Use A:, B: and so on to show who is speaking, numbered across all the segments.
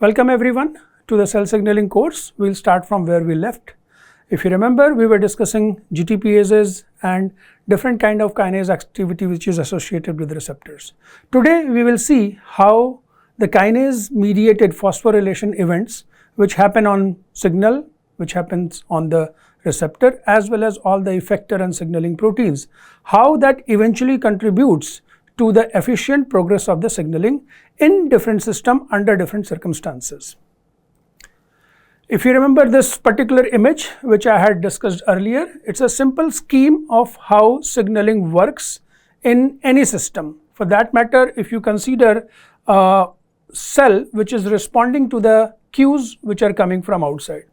A: Welcome everyone to the cell signaling course. We'll start from where we left. If you remember, we were discussing GTPases and different kind of kinase activity which is associated with receptors. Today we will see how the kinase mediated phosphorylation events which happen on signal, which happens on the receptor, as well as all the effector and signaling proteins, how that eventually contributes to the efficient progress of the signaling in different system under different circumstances. If you remember this particular image which I had discussed earlier, it's a simple scheme of how signaling works in any system. For that matter, if you consider a cell which is responding to the cues which are coming from outside.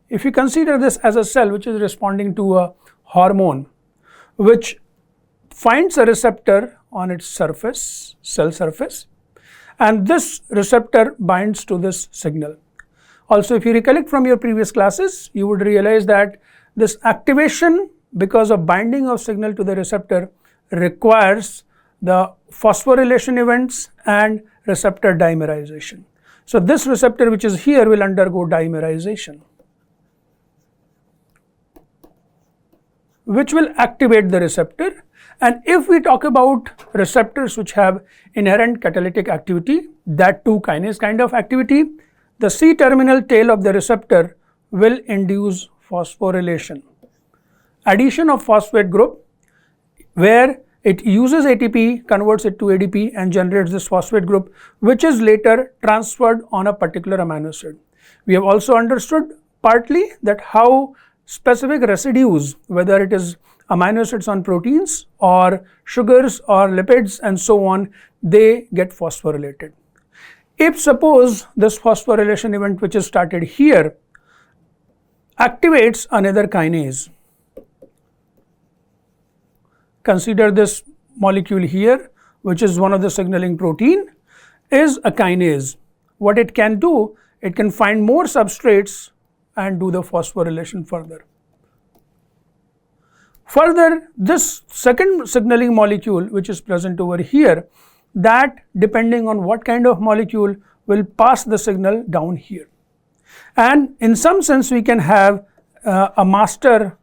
A: If you consider this as a cell which is responding to a hormone which finds a receptor on its surface, cell surface, and this receptor binds to this signal. Also, if you recollect from your previous classes, you would realize that this activation because of binding of signal to the receptor requires the phosphorylation events and receptor dimerization. So, this receptor which is here will undergo dimerization, which will activate the receptor. And if we talk about receptors which have inherent catalytic activity, that too kinase kind of activity, the C-terminal tail of the receptor will induce phosphorylation. Addition of phosphate group where it uses ATP, converts it to ADP and generates this phosphate group, which is later transferred on a particular amino acid. We have also understood partly that how specific residues, whether it is amino acids on proteins or sugars or lipids and so on, they get phosphorylated. If suppose this phosphorylation event which is started here activates another kinase, consider this molecule here which is one of the signaling protein is a kinase. What it can do, it can find more substrates and do the phosphorylation further. Further, this second signaling molecule which is present over here, that depending on what kind of molecule will pass the signal down here. And in some sense we can have a master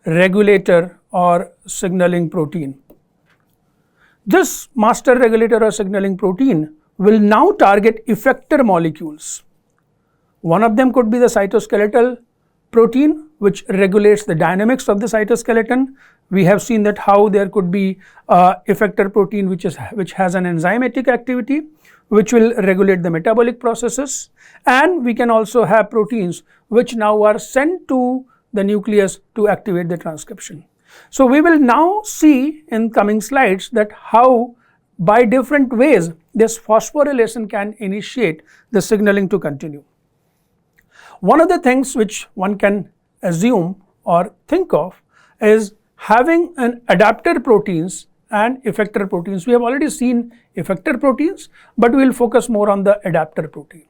A: regulator or signaling protein. This master regulator or signaling protein will now target effector molecules. One of them could be the cytoskeletal protein which regulates the dynamics of the cytoskeleton. We have seen that how there could be effector protein which has an enzymatic activity which will regulate the metabolic processes, and we can also have proteins which now are sent to the nucleus to activate the transcription. So we will now see in coming slides that how by different ways this phosphorylation can initiate the signaling to continue. One of the things which one can assume or think of is having an adapter proteins and effector proteins. We have already seen effector proteins, but we will focus more on the adapter protein.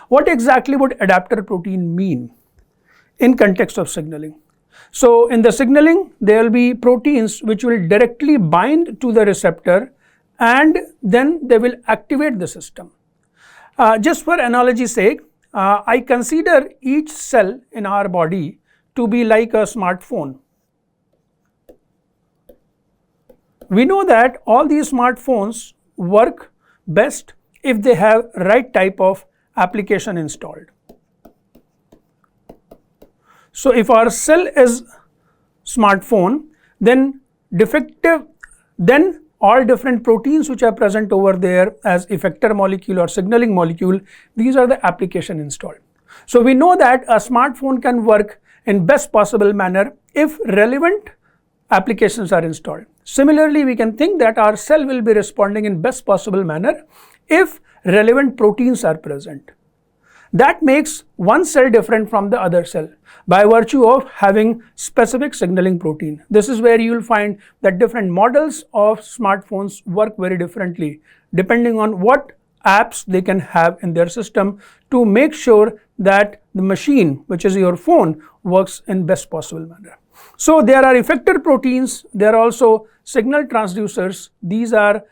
A: What exactly would adapter protein mean in context of signaling? So in the signaling, there will be proteins which will directly bind to the receptor and then they will activate the system. Just for analogy's sake, I consider each cell in our body to be like a smartphone. We know that all these smartphones work best if they have right type of application installed. So if our cell is smartphone, then all different proteins which are present over there as effector molecule or signaling molecule, these are the application installed. So we know that a smartphone can work in best possible manner if relevant applications are installed. Similarly, we can think that our cell will be responding in best possible manner if relevant proteins are present. That makes one cell different from the other cell by virtue of having specific signaling protein. This is where you will find that different models of smartphones work very differently depending on what apps they can have in their system to make sure that the machine, which is your phone, works in best possible manner. So there are effector proteins, there are also signal transducers. These are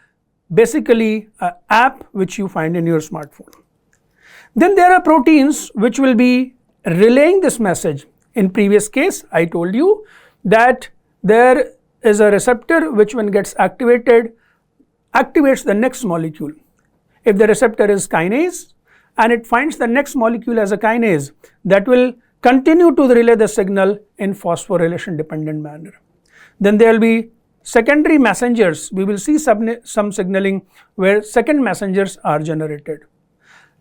A: basically an app which you find in your smartphone. Then there are proteins which will be relaying this message. In previous case, I told you that there is a receptor which, when gets activated, activates the next molecule. If the receptor is kinase and it finds the next molecule as a kinase, that will continue to relay the signal in phosphorylation dependent manner. Then there will be secondary messengers. We will see some signaling where second messengers are generated.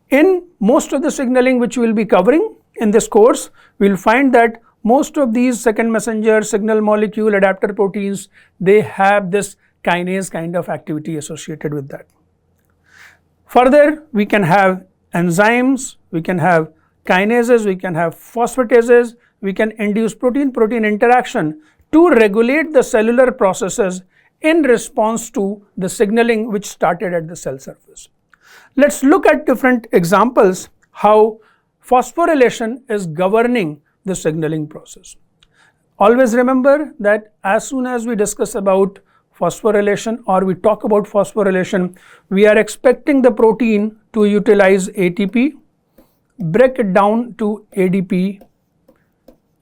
A: In most of the signaling which we will be covering in this course, we will find that most of these second messenger signal molecule adapter proteins, they have this kinase kind of activity associated with that. Further, we can have enzymes, we can have kinases, we can have phosphatases, we can induce protein-protein interaction to regulate the cellular processes in response to the signaling which started at the cell surface. Let's look at different examples how phosphorylation is governing the signaling process. Always remember that as soon as we discuss about phosphorylation or we talk about phosphorylation, we are expecting the protein to utilize ATP, break it down to ADP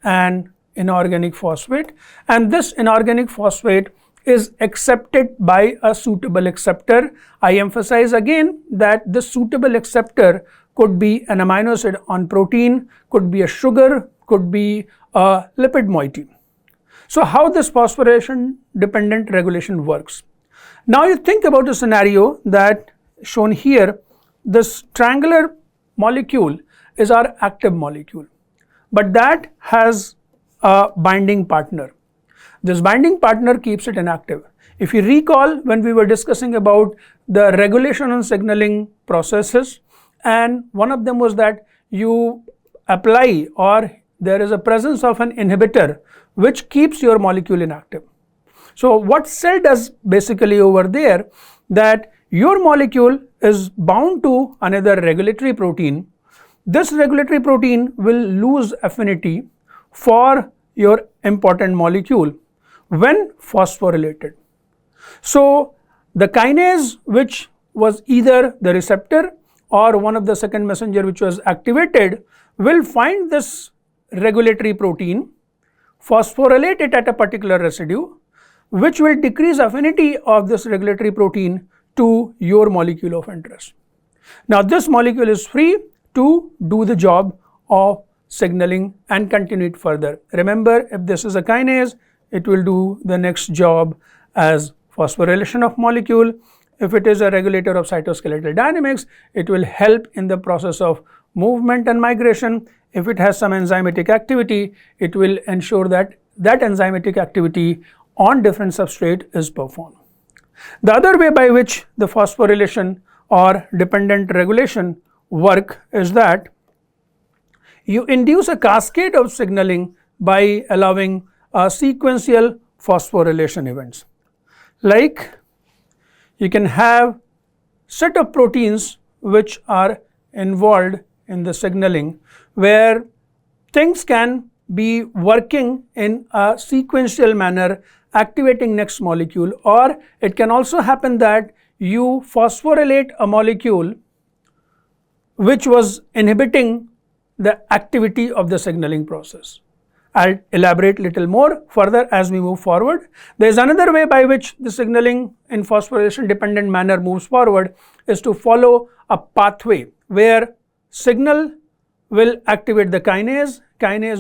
A: and inorganic phosphate, and this inorganic phosphate is accepted by a suitable acceptor. I emphasize again that this suitable acceptor could be an amino acid on protein, could be a sugar, could be a lipid moiety. So how this phosphorylation dependent regulation works? Now you think about a scenario that shown here. This triangular molecule is our active molecule, but that has a binding partner. This binding partner keeps it inactive. If you recall, when we were discussing about the regulation and signaling processes, and one of them was that you apply or there is a presence of an inhibitor which keeps your molecule inactive. So what cell does basically over there, that your molecule is bound to another regulatory protein. This regulatory protein will lose affinity for your important molecule when phosphorylated. So the kinase which was either the receptor or one of the second messenger which was activated will find this regulatory protein, phosphorylate it at a particular residue, which will decrease affinity of this regulatory protein to your molecule of interest. Now this molecule is free to do the job of signaling and continue it further. Remember, if this is a kinase, it will do the next job as phosphorylation of molecule. If it is a regulator of cytoskeletal dynamics, it will help in the process of movement and migration. If it has some enzymatic activity, it will ensure that that enzymatic activity on different substrate is performed. The other way by which the phosphorylation or dependent regulation work is that you induce a cascade of signaling by allowing sequential phosphorylation events. Like you can have set of proteins which are involved in the signaling where things can be working in a sequential manner, activating next molecule, or it can also happen that you phosphorylate a molecule which was inhibiting the activity of the signaling process. I'll elaborate little more further as we move forward. There is another way by which the signaling in phosphorylation dependent manner moves forward, is to follow a pathway where signal will activate the kinase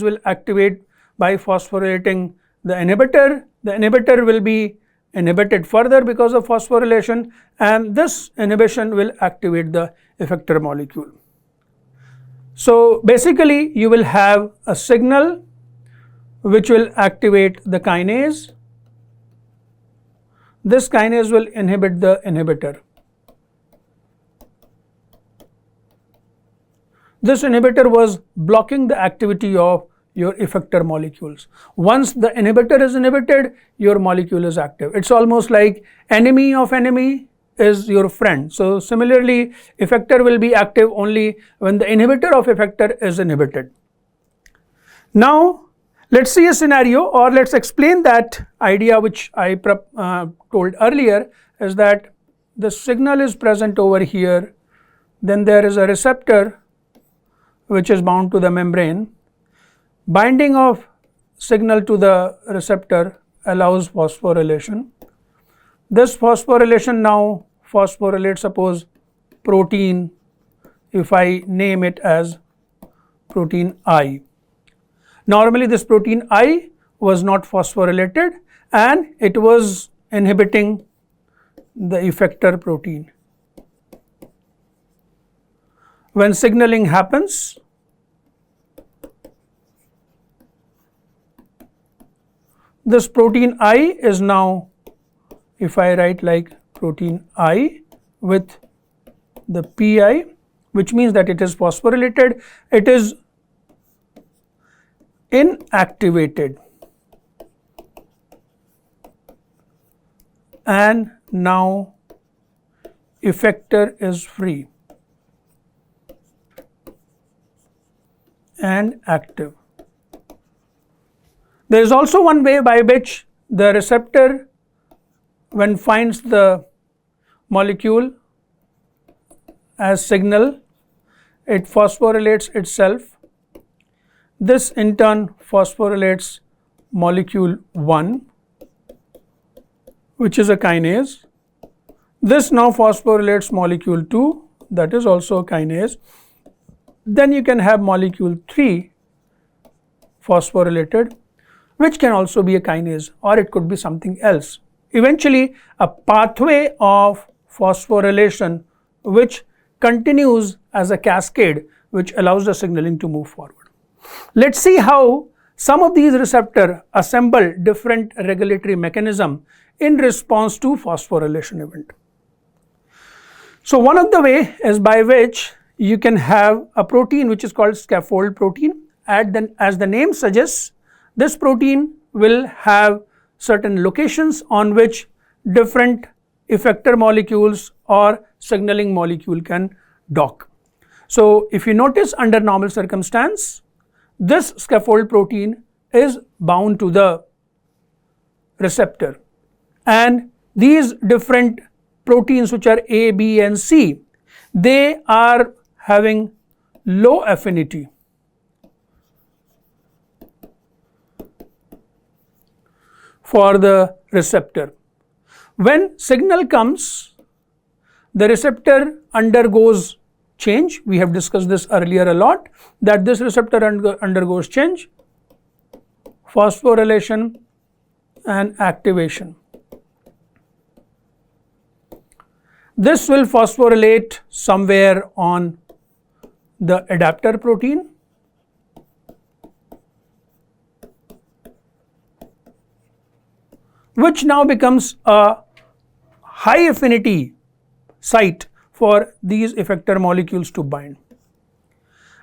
A: will activate by phosphorylating the inhibitor will be inhibited further because of phosphorylation, and this inhibition will activate the effector molecule. So basically you will have a signal which will activate the kinase. This kinase will inhibit the inhibitor. This inhibitor was blocking the activity of your effector molecules. Once the inhibitor is inhibited, your molecule is active. It's almost like enemy of enemy is your friend. So similarly, effector will be active only when the inhibitor of effector is inhibited. Now let's see a scenario, or let's explain that idea which I told earlier, is that the signal is present over here, then there is a receptor which is bound to the membrane, binding of signal to the receptor allows phosphorylation. This phosphorylation now phosphorylates, suppose, protein, if I name it as protein I. Normally this protein I was not phosphorylated and it was inhibiting the effector protein. When signaling happens, this protein I is now, if I write like protein I with the PI, which means that it is phosphorylated, it is inactivated and now effector is free and active. There is also one way by which the receptor, when finds the molecule as signal, it phosphorylates itself. This in turn phosphorylates molecule 1, which is a kinase. This now phosphorylates molecule 2, that is also a kinase. Then you can have molecule 3 phosphorylated, which can also be a kinase, or it could be something else. Eventually, a pathway of phosphorylation which continues as a cascade which allows the signaling to move forward. Let's see how some of these receptors assemble different regulatory mechanism in response to phosphorylation event. So one of the way is by which you can have a protein which is called scaffold protein. As the name suggests, this protein will have certain locations on which different effector molecules or signaling molecule can dock. So if you notice, under normal circumstance, this scaffold protein is bound to the receptor, and these different proteins which are A, B and C, they are having low affinity for the receptor. When signal comes, the receptor undergoes change. We have discussed this earlier a lot, that this receptor undergoes change, phosphorylation and activation. This will phosphorylate somewhere on the adapter protein, which now becomes a high affinity site for these effector molecules to bind.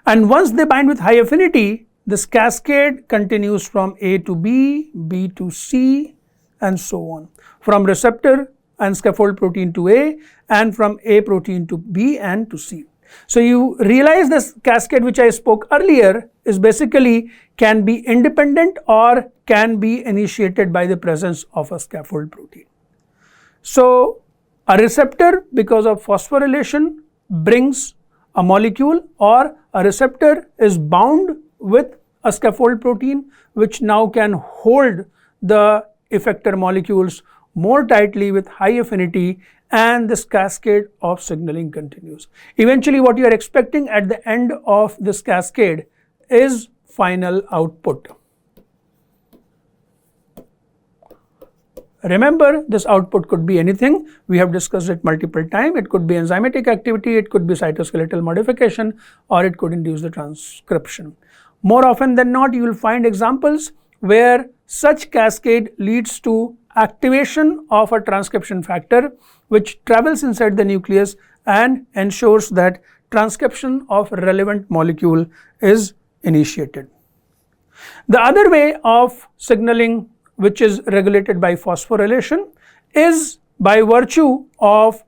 A: And once they bind with high affinity, this cascade continues from A to B, B to C and so on, from receptor and scaffold protein to A and from A protein to B and to C. So you realize this cascade which I spoke earlier is basically can be independent or can be initiated by the presence of a scaffold protein. So a receptor, because of phosphorylation, brings a molecule, or a receptor is bound with a scaffold protein which now can hold the effector molecules more tightly with high affinity, and this cascade of signaling continues. Eventually what you are expecting at the end of this cascade is final output. Remember, this output could be anything. We have discussed it multiple times. It could be enzymatic activity, it could be cytoskeletal modification, or it could induce the transcription. More often than not, you will find examples where such cascade leads to activation of a transcription factor which travels inside the nucleus and ensures that transcription of relevant molecule is initiated. The other way of signaling which is regulated by phosphorylation is by virtue of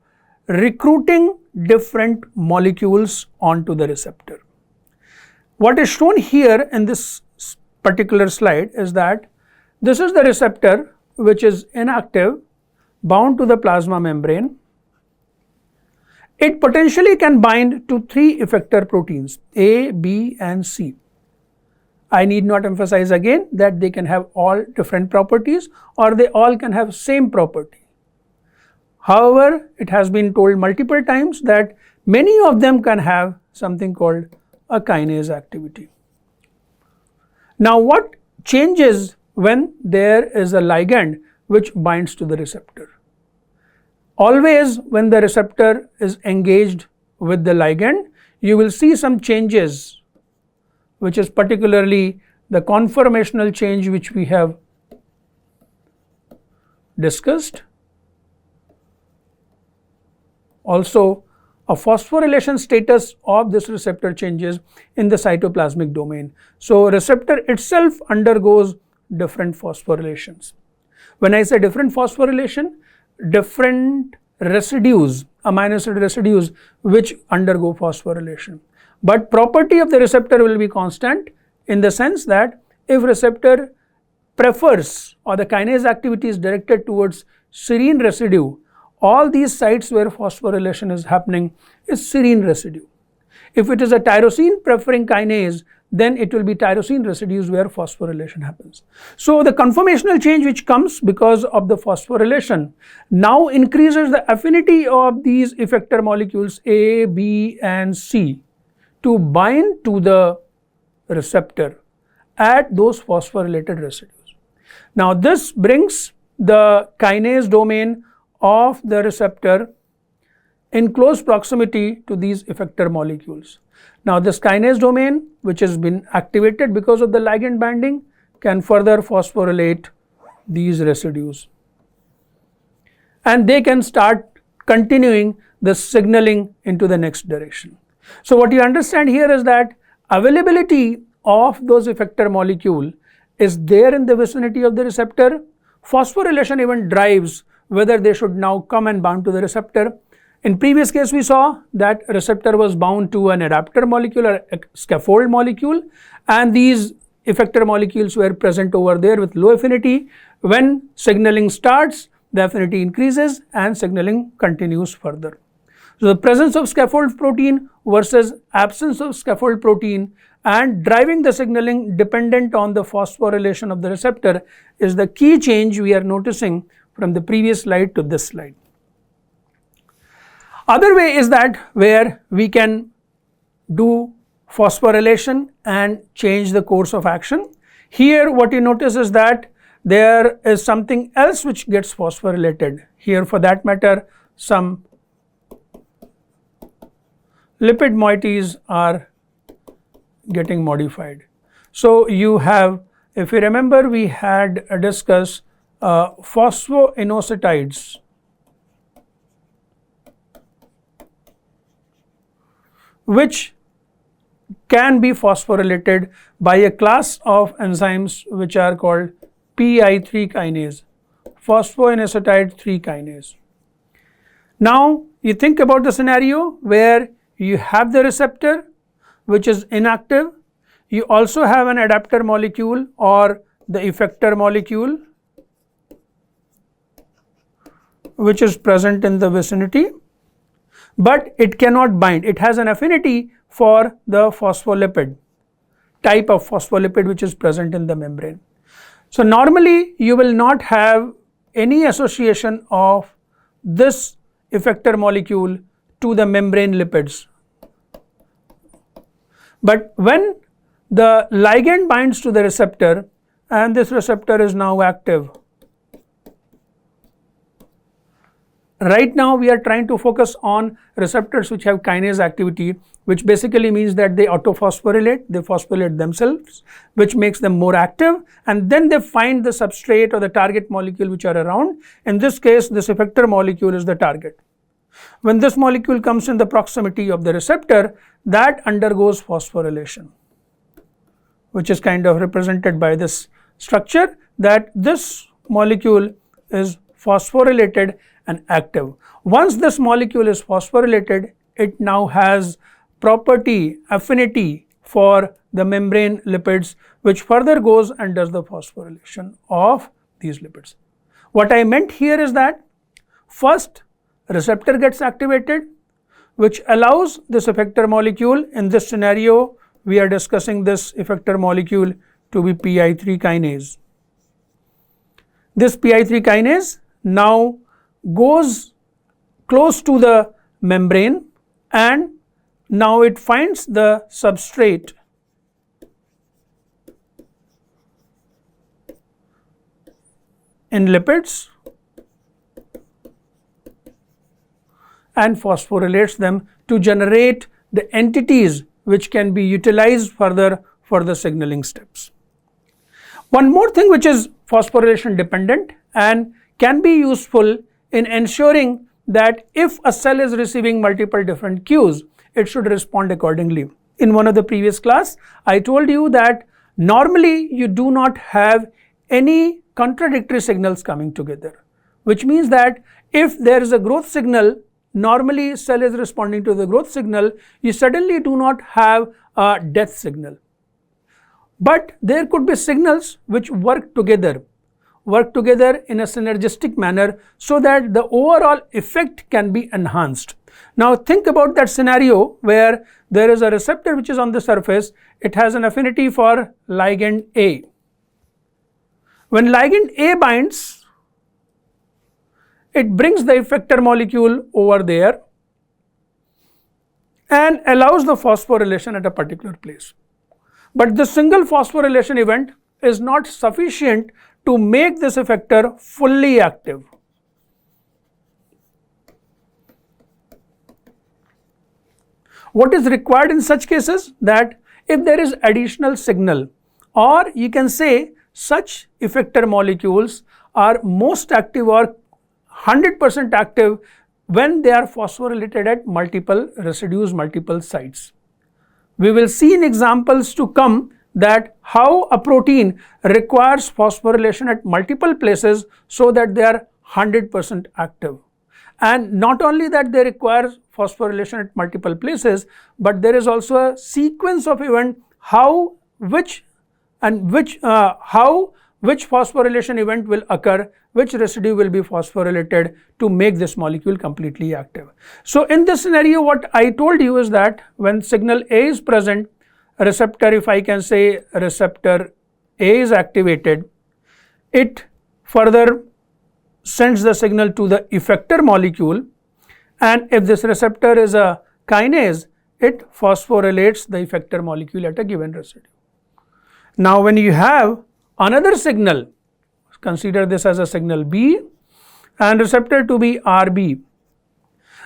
A: recruiting different molecules onto the receptor. What is shown here in this particular slide is that this is the receptor which is inactive, bound to the plasma membrane. it potentially can bind to 3 effector proteins A, B and C. I need not emphasize again that they can have all different properties or they all can have same property. However, it has been told multiple times that many of them can have something called a kinase activity. Now, what changes when there is a ligand which binds to the receptor? Always when the receptor is engaged with the ligand, you will see some changes, which is particularly the conformational change which we have discussed. Also, a phosphorylation status of this receptor changes in the cytoplasmic domain. So, receptor itself undergoes different phosphorylations. When I say different phosphorylation, different residues, amino acid residues which undergo phosphorylation. But property of the receptor will be constant in the sense that if receptor prefers or the kinase activity is directed towards serine residue, all these sites where phosphorylation is happening is serine residue. If it is a tyrosine preferring kinase, then it will be tyrosine residues where phosphorylation happens. So, the conformational change which comes because of the phosphorylation now increases the affinity of these effector molecules A, B and C to bind to the receptor at those phosphorylated residues. Now, this brings the kinase domain of the receptor in close proximity to these effector molecules. Now, this kinase domain which has been activated because of the ligand binding can further phosphorylate these residues and they can start continuing the signaling into the next direction. So, what you understand here is that availability of those effector molecule is there in the vicinity of the receptor. Phosphorylation even drives whether they should now come and bound to the receptor. In previous case we saw that receptor was bound to an adapter molecule or a scaffold molecule and these effector molecules were present over there with low affinity. When signaling starts, the affinity increases and signaling continues further. So, the presence of scaffold protein versus absence of scaffold protein and driving the signaling dependent on the phosphorylation of the receptor is the key change we are noticing from the previous slide to this slide. Other way is that where we can do phosphorylation and change the course of action. Here what you notice is that there is something else which gets phosphorylated. Here for that matter some lipid moieties are getting modified. So, you have, if you remember, we had discussed phosphoinositides which can be phosphorylated by a class of enzymes which are called PI3 kinase, phosphoinositide 3 kinase. Now, you think about the scenario where you have the receptor which is inactive, you also have an adapter molecule or the effector molecule which is present in the vicinity, but it cannot bind. It has an affinity for the phospholipid, type of phospholipid which is present in the membrane. So, normally you will not have any association of this effector molecule to the membrane lipids. But when the ligand binds to the receptor and this receptor is now active, right now we are trying to focus on receptors which have kinase activity, which basically means that they autophosphorylate, they phosphorylate themselves, which makes them more active, and then they find the substrate or the target molecule which are around. In this case, this effector molecule is the target. When this molecule comes in the proximity of the receptor, that undergoes phosphorylation, which is kind of represented by this structure, that this molecule is phosphorylated and active. Once this molecule is phosphorylated, it now has property, affinity for the membrane lipids, which further goes and does the phosphorylation of these lipids. What I meant here is that first receptor gets activated, which allows this effector molecule. In this scenario, we are discussing this effector molecule to be PI3 kinase. This PI3 kinase now goes close to the membrane and now it finds the substrate in lipids and phosphorylates them to generate the entities which can be utilized further for the signaling steps. One more thing which is phosphorylation dependent and can be useful in ensuring that if a cell is receiving multiple different cues, it should respond accordingly. In one of the previous class, I told you that normally you do not have any contradictory signals coming together, which means that if there is a growth signal, normally cell is responding to the growth signal, you suddenly do not have a death signal. But there could be signals which work together in a synergistic manner so that the overall effect can be enhanced. Now think about that scenario where there is a receptor which is on the surface, it has an affinity for ligand A. When ligand A binds, it brings the effector molecule over there and allows the phosphorylation at a particular place. But the single phosphorylation event is not sufficient to make this effector fully active. What is required in such cases? That if there is additional signal, or you can say such effector molecules are most active or 100% active when they are phosphorylated at multiple residues, multiple sites. We will see in examples to come that how a protein requires phosphorylation at multiple places so that they are 100% active. And not only that they require phosphorylation at multiple places, but there is also a sequence of event which phosphorylation event will occur, which residue will be phosphorylated to make this molecule completely active. So in this scenario, what I told you is that when signal A is present, receptor, if I can say receptor A is activated, it further sends the signal to the effector molecule, and if this receptor is a kinase, it phosphorylates the effector molecule at a given residue. Now when you have another signal, consider this as a signal B and receptor to be RB.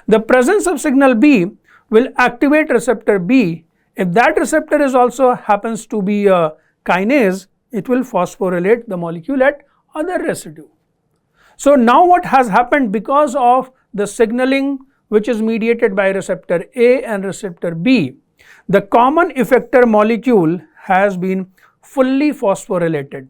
A: The presence of signal B will activate receptor B. If that receptor is also happens to be a kinase, it will phosphorylate the molecule at other residue. So now what has happened, because of the signaling which is mediated by receptor A and receptor B, the common effector molecule has been fully phosphorylated.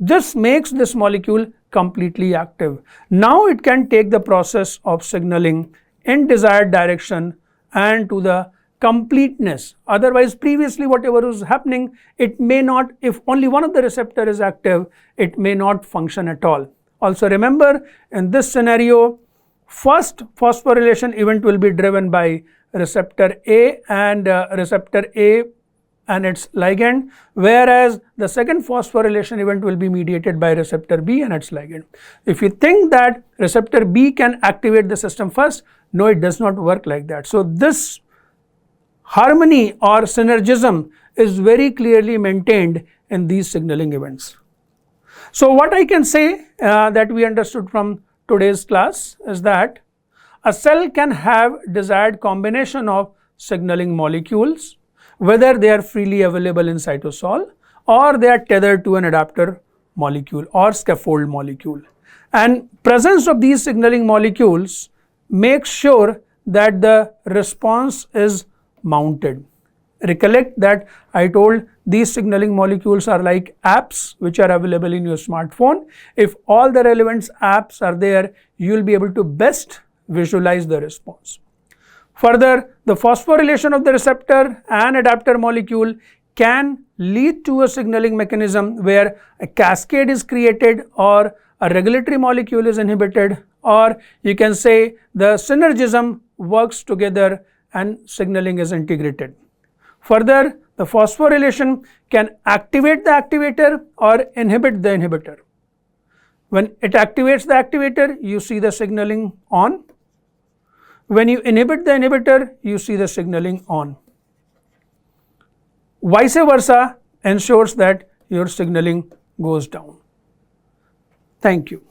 A: This makes this molecule completely active. Now it can take the process of signaling in desired direction and to the completeness. Otherwise, previously whatever was happening, it may not, if only one of the receptor is active, it may not function at all. Also remember, in this scenario, first phosphorylation event will be driven by receptor A and its ligand, whereas the second phosphorylation event will be mediated by receptor B and its ligand. If you think that receptor B can activate the system first, no, it does not work like that. So this harmony or synergism is very clearly maintained in these signaling events. So what I can say that we understood from today's class is that a cell can have desired combination of signaling molecules, whether they are freely available in cytosol or they are tethered to an adapter molecule or scaffold molecule. And presence of these signaling molecules makes sure that the response is mounted. Recollect that I told these signaling molecules are like apps which are available in your smartphone. If all the relevant apps are there, you will be able to best visualize the response. Further, the phosphorylation of the receptor and adapter molecule can lead to a signaling mechanism where a cascade is created or a regulatory molecule is inhibited, or you can say the synergism works together and signaling is integrated. Further, the phosphorylation can activate the activator or inhibit the inhibitor. When it activates the activator, you see the signaling on. When you inhibit the inhibitor, you see the signaling on. Vice versa ensures that your signaling goes down. Thank you.